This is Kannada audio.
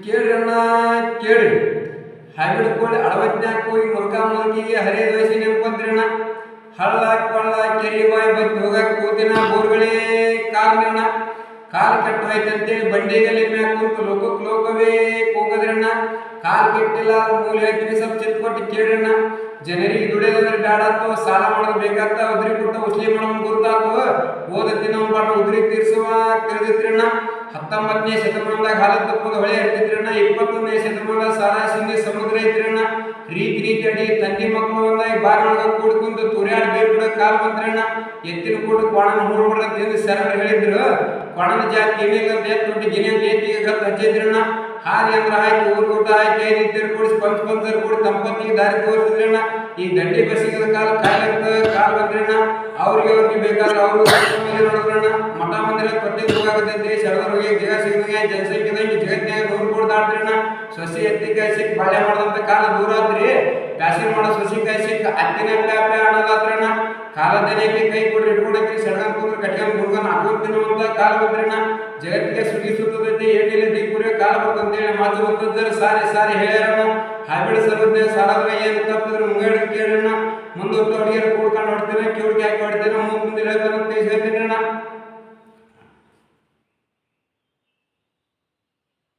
ಕೇಳ್ರಣ್ಣ ಕೇಳ್ರಿ. ಹೈಬ್ರಿಡ್ ಕೋಳಿ ಅಳವತ್ನ್ಯಾಕ ಹೋಗಿ ಮುಲ್ಕಿಗೆ ಹರಿದ ವಯಸ್ಸಿ ನೆನ್ಕೊಂತ್ರಿಣ್ಣ. ಹಳ್ಳ ಕೊಳ್ಳ ಕೆರಿ ಬಾಯಿ ಬತ್ತಿ ಹೋಗಾಕ ಕೂತಿನ ಬೋರ್ಗಳೇ ಕಾರಣಣ್ಣ. ಕಾಲು ಕೆಟ್ಟ ಹೋಯ್ತಂತೇಳಿ ಬಂಡಿಗಲ್ಲಿ ಮ್ಯಾಕ ಕುಂತು ಲೋಕವೇ ಹೋಗದ್ರಣ್ಣ. ಕಾಲು ಕೆಟ್ಟಿಲ್ಲ ಮೂಲೆ ಹಚ್ಚಿ ಸ್ವಲ್ಪ ಚಿತ್ ಕೊಟ್ಟು ಕೇಳ್ರಣ್ಣ. ಜನರಿಗೆ ದುಡಿಯೋದಂದ್ರೆ ಬ್ಯಾಡಾತು, ಸಾಲ ಮಾಡೋದು ಬೇಕಾತ, ಉದ್ರಿ ಕೊಟ್ಟ ಉಸ್ಲಿ ಮಾಡೋದು ಗುರುತಾತು, ಓದ ತಿನ್ನೋಣ ಉದ್ರಿ ತೀರ್ಸುವ ತಿಳಿದಿದ್ರಣ್ಣ. 19ನೇ ಶತಮಾನದಾಗ ಹಾಲ ತಪ್ಪದ ಹೊಳೆ ಹರಿತಿದ್ರಣ್ಣ. 21ನೇ ಶತಮಾನದಾಗ ಸಾರಾ ಸಿಂಧಿ ಸಮುದ್ರ ಐತ್ರಣ್ಣ. ರೀತಿ ಅಡಿ ತಂದಿ ಮಕ್ಕಳು ಒಂದಾಗಿ ಬಾರಿನೊಳಗ ಕೂಡ್ಕೊಂಡು ತುರ್ಯಾಡ್ ಬೇರ್ ಬಿಡ ಕಾಲ್ ಬಂದ್ರಣ್ಣ. ಎತ್ತಿನ ಕೂಡು ಕೊಣನ ಮೂಡ್ಬಿಡ ತಿಂದು ಸರಳ ಹೇಳಿದ್ರು. ಕೊಣನ ಜಾತಿ ಏನಿಲ್ಲ ದೊಡ್ಡ ಗಿನಿ ಏತಿಗೆ ಗತ್ ಹಚ್ಚಿದ್ರಣ್ಣ. ಹಾಲಿ ಅಂದ್ರ ಹಾಕಿ ಊಟ ಹಾಕಿ ಐದು ಕೂಡಿಸಿ ಪಂಚರ್ ಕೂಡಿ ತಂಪತ್ತಿಗೆ ದಾರಿ ತೋರಿಸಿದ್ರಣ್ಣ. ಈ ದಂಡಿ ಬಸಿಗದ ಕಾಲ ಕಾಲ್ ಬಂದ್ರಣ್ಣ. ಅವ್ರಿಗೆ ಬೇಕಾದ್ರೆ ಅವರು ನೋಡಿದ್ರಣ್ಣ. ಮಠ ಮಂದಿರ ತೊಟ್ಟಿಗೆ ಹೋಗಾಗತ್ತೈತಿ, ಶರದರಿಗೆ ಜಗ ಸಿಗದಂಗೆ ಜನಸಂಖ್ಯೆದಂಗೆ ಜಗತ್ತಿನಾಗ 100 ಕೋಟಿ ದಾಟ್ರಣ್ಣ. ಸೊಸಿ ಎತ್ತಿಕಾಯಿ ಸಿಕ್ಕ ಬಾಳೆ ಮಾಡದಂತ ಕಾಲ ದೂರ ಆದ್ರಿ. ಬ್ಯಾಸಿಗೆ ಮಾಡೋ ಸೊಸಿಕಾಯಿ ಸಿಕ್ಕ ಅತ್ತಿನ ಪ್ಯಾಪ್ಯ ಅನ್ನೋದಾತ್ರಣ್ಣ. ಕಾಲ ದನಿಯಕ್ಕೆ ಕೈ ಕೊಡ್ರಿ ಇಟ್ಕೊಂಡೈತಿ, ಸೆಡ್ಗನ್ ಕುಂದ್ರೆ ಕಟ್ಕೊಂಡ್ ಗುಡ್ಗನ್ ಹಾಕೊಂಡ್ ತಿನ್ನುವಂತ ಕಾಲ ಬಂದ್ರಣ್ಣ. ಜಗತ್ತಿಗೆ ಸುಗಿ ಸುತ್ತದೈತಿ, ಎಣ್ಣಿಲೆ ದೀಪುರಿಯ ಕಾಲ ಬರ್ತಂತೇಳಿ ಮಾತು ಬಂತಂದ್ರೆ ಸಾರಿ ಹೇಳ್ಯಾರಣ್ಣ. ಹೈಬ್ರಿಡ್ ಸರ್ವಜ್ಞ ಸಾಲಾದ್ರೆ ಏನು ತಪ್ಪಿದ್ರೆ ಮುಂಗೇಳಿ ಕೇಳಣ್ಣ. ಮುಂದೊತ್ತು ಅಡಿಗೆ ಕೂಡ್ಕೊಂಡು ಹೊಡ್ತೇನೆ, ಕಿವಿಗೆ ಹಾಕಿ ಹೊಡ್ತೇನೆ, ಮುಂದೆ ಹೇಳ್ತಾನೆ ಹೇಳ್ತೀನಿ ಅಣ್ಣ.